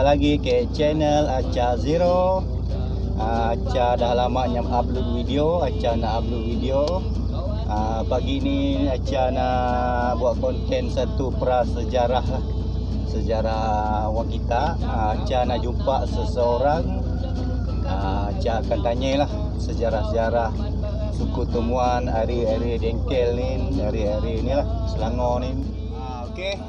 lagi ke channel Aca Zero. Aca dah lama yang upload video, Aca nak upload video. Pagi ni Aca nak buat konten satu prasejarah lah. Sejarah orang kita. Aca nak jumpa seseorang. Aca akan tanyalah sejarah-sejarah suku Temuan, area-area Dengkel ni, area-area ni lah, Selangor ni. Okey.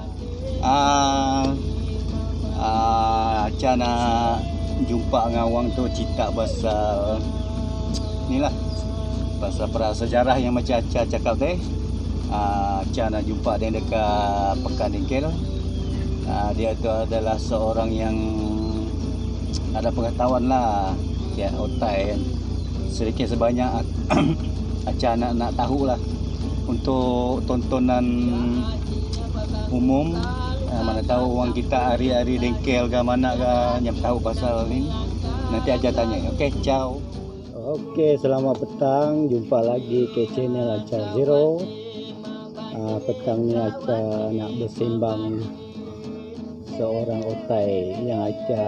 Aca nak jumpa dengan orang tu cerita pasal ni lah, pasal prasejarah yang macam Aca cakap tadi. Aca nak jumpa dia dekat Pekan Dengkel. Dia tu adalah seorang yang ada pengetahuan lah, ya, otai kan. Sedikit sebanyak Aca nak tahu lah untuk tontonan umum. Mana tahu orang kita hari-hari Dengkel ke mana ke yang tahu pasal ni. Nanti Aca tanya. Okey, ciao. Okey, selamat petang. Jumpa lagi ke channel Aca Zero. Petang ni Aca nak bersembang seorang otai yang Aca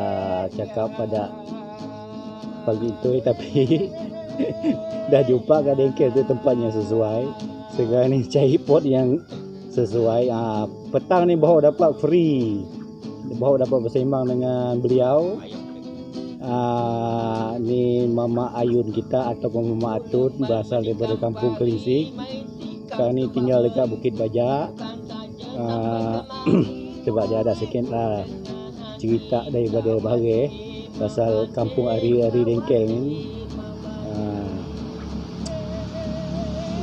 cakap pada pagi itu, tapi dah jumpa kat Dengkel tu tempatnya sesuai. Sekarang ni cari pot yang sesuai. Petang ni baru dapat free, baru dapat bersembang dengan beliau. Ni Mama Ayun kita ataupun Mama Atun, berasal daripada Kampung Kelinsik. Sekarang ni tinggal dekat Bukit Bajak. Sebab dia ada sikit lah cerita daripada bahari pasal kampung Ari-Ari Dengkel ni.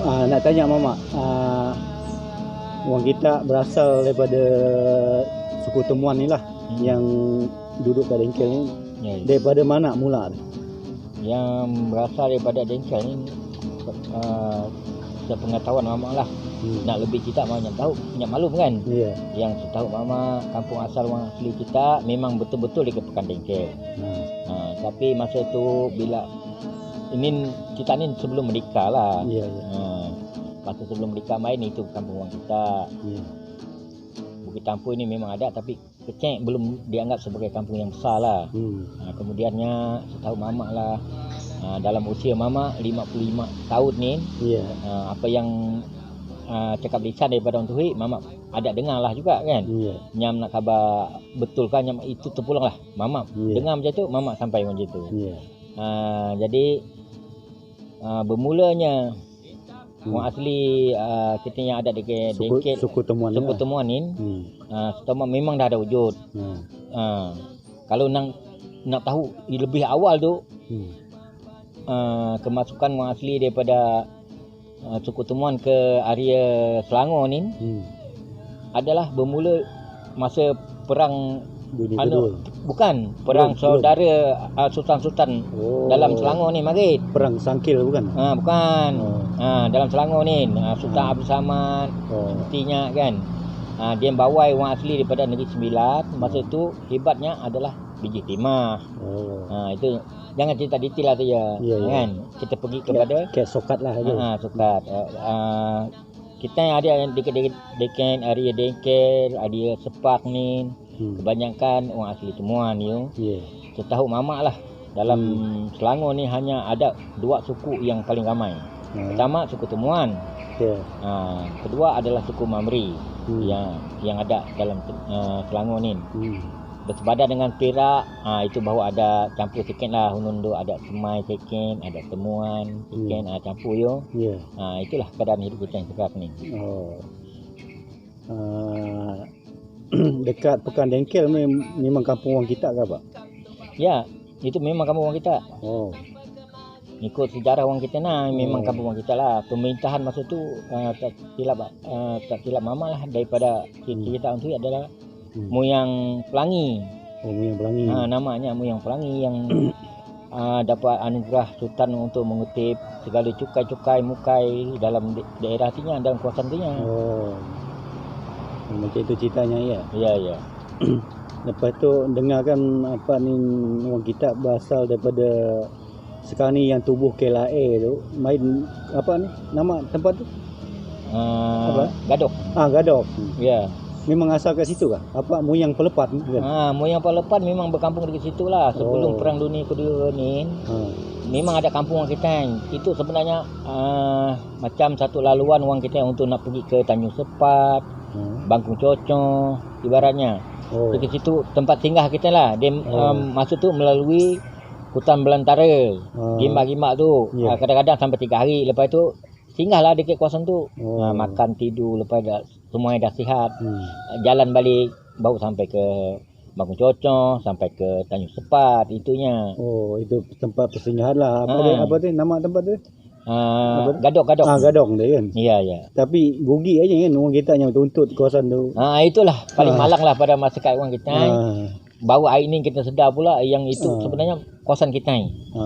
Nak tanya Mama, orang kita berasal daripada suku Temuan ni lah, yang duduk kat Dengkel ni. Daripada mana mula? Yang berasal daripada Dengkel ni, sepengetahuan Mama lah. Nak lebih kita Mama yang tahu, punya maklum kan. Yang setahu Mama, kampung asal orang asli kita memang betul-betul di Pekan Dengkel. Tapi masa tu bila ini kita ni sebelum menikah lah. Masa sebelum menikah main itu kampung orang kita. Bukit Tampu ini memang ada, tapi Kecek belum dianggap sebagai kampung yang besar lah. Kemudiannya setahu Mama lah, dalam usia Mama 55 tahun ni, apa yang cakap lisan daripada orang Tuhi, Mama ada dengar lah juga kan. Nyam nak khabar betul kan, nyam itu terpulang lah Mama dengar macam tu, Mama sampai macam tu. Jadi bermulanya orang asli kita yang ada di Dengkel, suku Temuan ni, setahu memang dah ada wujud. Kalau nak tahu lebih awal tu, kemasukan orang asli daripada suku Temuan ke area Selangor ni adalah bermula masa perang bukan perang saudara Sultan-Sultan dalam Selangor ni Marit. Perang Sangkil bukan? Bukan. Dalam Selangor ni Sultan Abdul Samad sepertinya kan. Dia bawai orang asli daripada Negeri Sembilan. Masa tu hebatnya adalah biji timah. Itu jangan cerita detail lah tu ya. Kan. Kita pergi kepada kayak sokat lah aja. Sokat. Kita ada yang dekat area Dengkel, area Sepak ni. Kebanyakan orang asli Temuan you. Setahu Mama lah, dalam Selangor ni hanya ada dua suku yang paling ramai. Pertama suku Temuan. Kedua adalah suku Mamri yang ada dalam Selangor ni. Bersebadan dengan Perak, itu baru ada campur sikit lah. Hunundu ada Semai sikit, ada Temuan sikit, campur yo. Itulah keadaan hidup kita yang sekarang ni. Dekat Pekan Dengkel memang kampung orang kita ke apa? Ya, itu memang kampung orang kita. Ikut sejarah orang kita memang kampung orang kita lah. Pemerintahan masa tu tak silap Mama lah, daripada cerita itu adalah Moyang Pelangi. Moyang Pelangi. Namanya Moyang Pelangi yang dapat anugerah Sultan untuk mengutip segala cukai-cukai mukai dalam daerah tinya, dalam kawasan tinya. Macam itu ceritanya ya. Ya. Lepas tu dengarkan apa ni, orang kita berasal daripada sekarang ni yang tubuh KLA tu, main apa ni nama tempat tu? Gadok. Gadok. Ya. memang asal kat situ kah? Apa moyang Pelepat kan? Moyang Pelepat memang berkampung dekat situ lah. Sebelum Perang Dunia Kedua ni, memang ada kampung orang Kitang. Itu sebenarnya macam satu laluan orang Kitang untuk nak pergi ke Tanjung Sepat, Bangkung Cocong, ibaratnya. Dekat situ tempat singgah kita lah. Dia masa tu melalui hutan belantara, gimbak-gimbak tu. Kadang-kadang sampai 3 hari. Lepas tu singgahlah dekat kawasan tu. Makan, tidur, lepas dah semuanya dah sihat. Jalan balik baru sampai ke Bangkung Cocong, sampai ke Tanjung Sepat, itunya. Itu tempat persinggahan lah. Apa tu nama tempat tu? Gadok. Gadong tu kan. Ya. Tapi rugi aja kan orang kita yang tuntut kawasan tu. Itulah paling malang lah pada masyarakat orang kita. Baru hari ni kita sedar pula yang itu sebenarnya kawasan kita.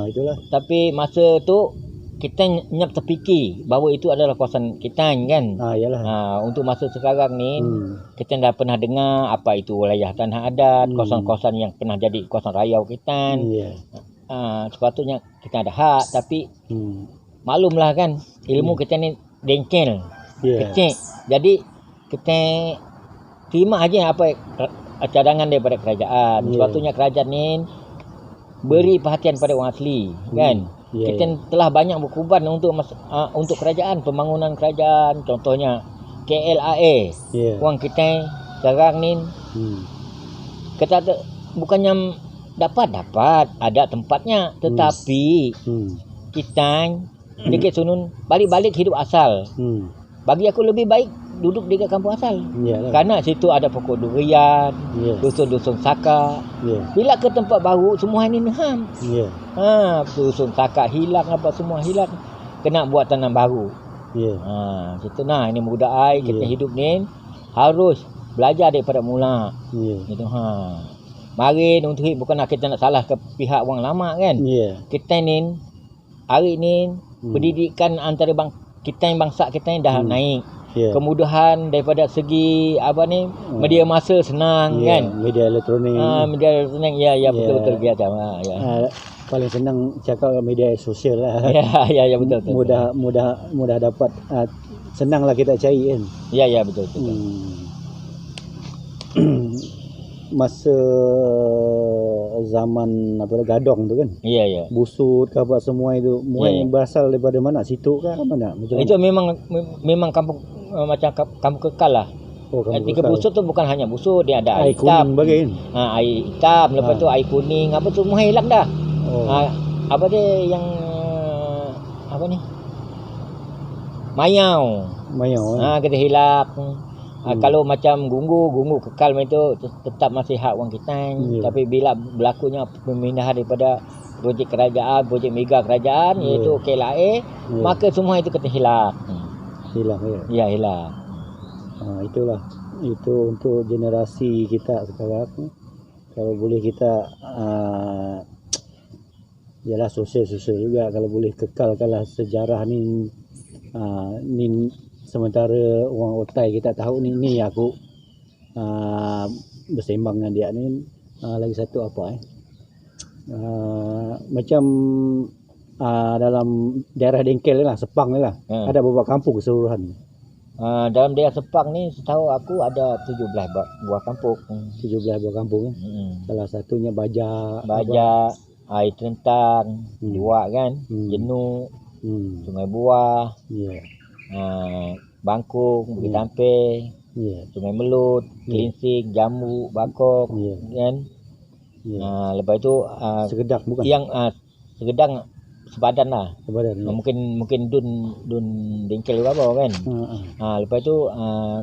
Itulah. Tapi masa tu kita nyap terfikir bahawa itu adalah kawasan kita kan. Yalah. Untuk masa sekarang ni kita dah pernah dengar apa itu wilayah tanah adat, kawasan-kawasan yang pernah jadi kawasan raya kita. Sepatutnya kita ada hak, tapi maklumlah kan ilmu kita ni dengkel, kecil. Jadi kita terima aja apa cadangan daripada kerajaan. Sepatutnya kerajaan ni beri perhatian pada orang asli kan. Kita telah banyak berkorban untuk kerajaan, pembangunan kerajaan, contohnya KLAA. Orang kita sekarang ni kita bukannya dapat ada tempatnya, tetapi kita dekat sunun balik hidup asal. Bagi aku lebih baik duduk dekat kampung asal. Karena situ ada pokok durian, dusun-dusun saka. Bila ke tempat baru semua ini ham. Dusun saka hilang, apa semua hilang. Kena buat tanam baru. Situ ini mudah kita hidup ni harus belajar daripada mula. Gitu Mari untuk bukan kita nak salah ke pihak orang lama kan. Kita ni hari ni pendidikan antara kita yang bangsa kita yang dah naik. Kemudahan daripada segi media masa senang kan. Media elektronik. Ya betul biasa. Paling senang cakap media sosial lah. Ya betul. Mudah dapat, senanglah kita cari kan. Ya betul. Masa zaman Gadong tu kan. Busut ke apa semua itu yang berasal daripada mana? Situ ke mana? Itu memang kampung macam kampung kekal lah. Ketika busut tu bukan hanya busut, dia ada air hitam. Air hitam, lepas tu air kuning, apa tu semua hilang dah. Apa dia yang Mayau. Kita hilang. Kalau macam gunggu kekal itu tetap masih hak orang kita. Tapi bila berlakunya pemindahan daripada projek kerajaan, projek mega kerajaan, iaitu KLAA, maka semua itu kita hilang. Hilang. Itulah. Itu untuk generasi kita sekarang. Kalau boleh kita ialah sosial juga, kalau boleh kekalkanlah sejarah ni. Sementara orang Otai kita tahu ni aku bersembang dengan dia ni. Lagi satu macam dalam daerah Dengkel lah, Sepang ni lah, ada beberapa kampung keseluruhan. Dalam daerah Sepang ni setahu aku ada 17 buah kampung. 17 buah kampung. Salah satunya Baja, Air Terentang, Luak kan, Jenuh, Sungai Buah, Bangkung, Bukit Tampir, Sungai Melut, Kelinsing, Jambu, Bakok, kan. Lepas itu Segedang bukan? Yang Segedang sepadan lah. Mungkin Dun Dengkel ke apa kan. Lepas itu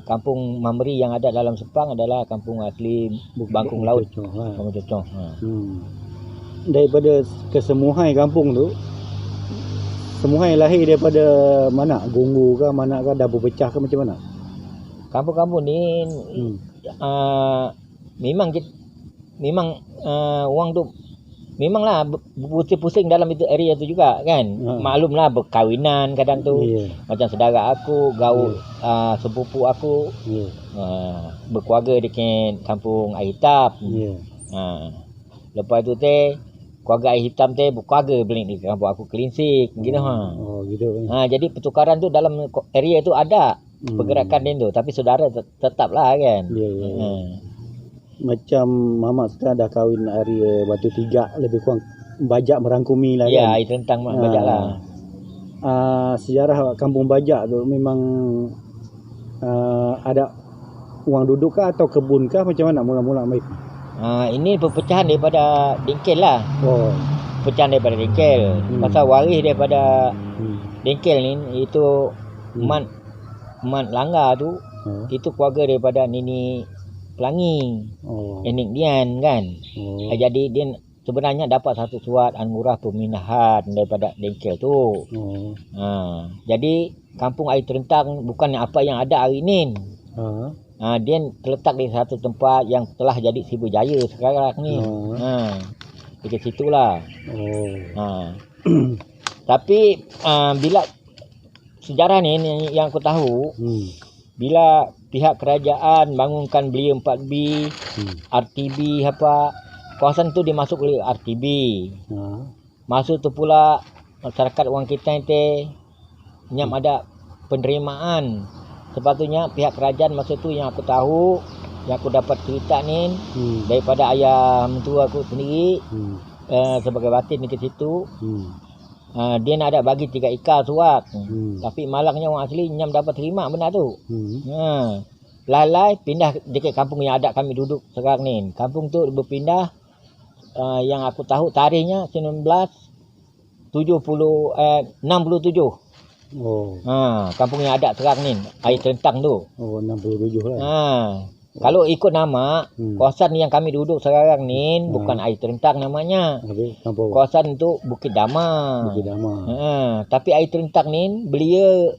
kampung Mamri yang ada dalam Sepang adalah kampung asli Bangkung Laut. Kampung Cocong. Daripada kesemuhai kampung tu, semuhai lahir daripada mana? Gunggu ke mana ke, dapur pecah ke macam mana? Kampung-kampung ni memang orang tu memanglah pusing-pusing dalam itu area tu juga kan. Maklumlah berkahwinan kadang tu. Macam saudara aku gaul sepupu aku berkeluarga dekat kampung Air Hitam. Lepas tu keluarga Air Hitam berkeluarga balik di kampung aku Kelinsing gitu. Gitu. Jadi pertukaran tu dalam area tu ada. pergerakan dia tu, tapi saudara tetaplah kan. Macam Mamat sekarang dah kahwin area Batu Tiga, lebih kurang Bajak merangkumi lah kan. Itu tentang Bajak lah. Sejarah kampung Bajak tu memang ada orang duduk kah atau kebun kah, macam mana mula-mula mai? Ini perpecahan daripada Dengkel lah. Pecahan daripada Dengkel. Pasal waris daripada Dengkel ni itu Mat Langgar tu, itu keluarga daripada Nini Pelangi, Enik Dian kan. Jadi dia sebenarnya dapat satu surat anugerah pemindahan daripada Dengkel tu. Jadi kampung Air Terentang bukan apa yang ada hari ni. Dia terletak di satu tempat yang telah jadi Sibujaya sekarang ni. Dekat situlah. Tapi bila sejarah ni yang aku tahu, bila pihak kerajaan bangunkan Belia 4B, RTB apa, kawasan tu dimasuk oleh RTB. Masuk tu pula masyarakat orang kita ni nyam ada penerimaan. Sepatutnya pihak kerajaan masa tu yang aku tahu, yang aku dapat cerita ni daripada ayah mentua aku sendiri, sebagai batin di situ. Dia nak ada bagi 3 ekar surat. Tapi malangnya orang asli nyam dapat terima benda tu. Lalai pindah dekat kampung yang ada kami duduk sekarang ni. Kampung tu berpindah, yang aku tahu tarikhnya 1967. Kampung yang ada sekarang ni, Air Terentang tu. 67 lah. Kalau ikut nama, kawasan yang kami duduk sekarang ni bukan Air Terentang namanya. Kawasan tu Bukit Dama. Tapi Air Terentang ni Belia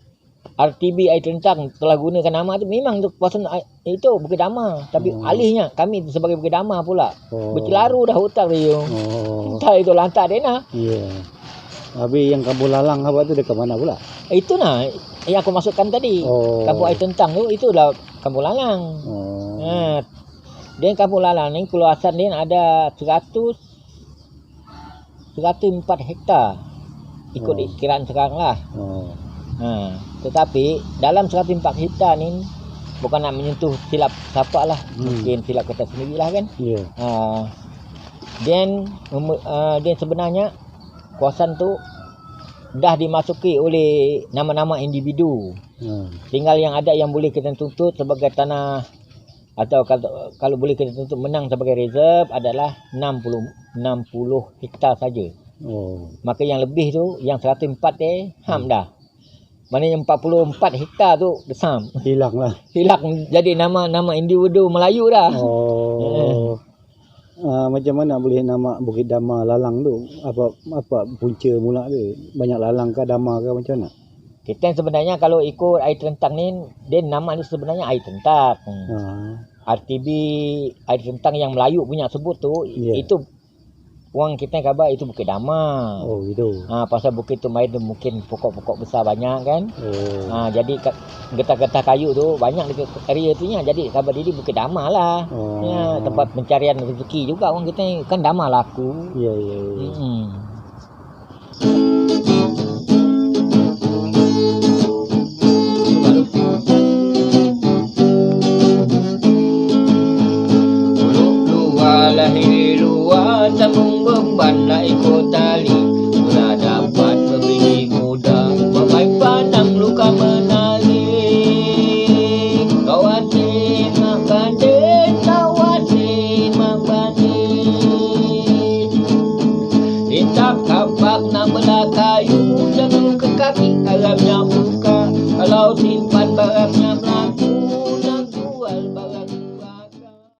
RTB Air Terentang telah gunakan nama tu, memang tu kawasan itu Bukit Dama. Tapi alihnya kami sebagai Bukit Dama pula. Bercelaru dah hutan dia. Entah itu lantak dia nak. Habis yang Kampung Lalang apa tu dekat mana pula? Itu nah yang aku masukkan tadi. Kampung Air Terentang tu itulah Kampung Lalang. Dia Kampung Lalang ni keluasan dia ada 104 hektar. Ikut kiraan sekarang lah. Tetapi dalam 104 hektar ni bukan nak menyentuh silap siapa lah. Mungkin silap kita sendirilah kan. Dan sebenarnya kawasan tu dah dimasuki oleh nama-nama individu. Tinggal yang ada yang boleh kita tuntut sebagai tanah, atau kalau boleh kita tuntut menang sebagai reserve adalah 60 hektar saja. Maka yang lebih tu, yang 104 ham dah. Maknanya 44 hektar tu desam. Hilang jadi nama individu Melayu dah. Macam mana boleh nama Bukit Dama Lalang tu? Apa punca mula tu? Banyak lalang ke dama ke macam mana? Kita sebenarnya kalau ikut Air Terentang ni, dia nama ni sebenarnya Air Terentang. RTB Air Terentang yang Melayu punya sebut tu, itu orang kita khabar itu Bukit Dama. Gitu. Pasal bukit tu main tu mungkin pokok-pokok besar banyak kan. Jadi getah-getah kayu tu banyak dekat area tu nya. Jadi khabar diri Bukit Dama lah. Tempat pencarian rezeki juga orang kita kan, dama laku. Sambung beban nak ikut tali, sudah dapat berbiji muda, memain pandang luka menari. Kawasin mak bandit, kawasin mak bandit. Ditap kapak nak belah kayu, jatuh ke kaki, alamnya buka. Kalau simpan barangnya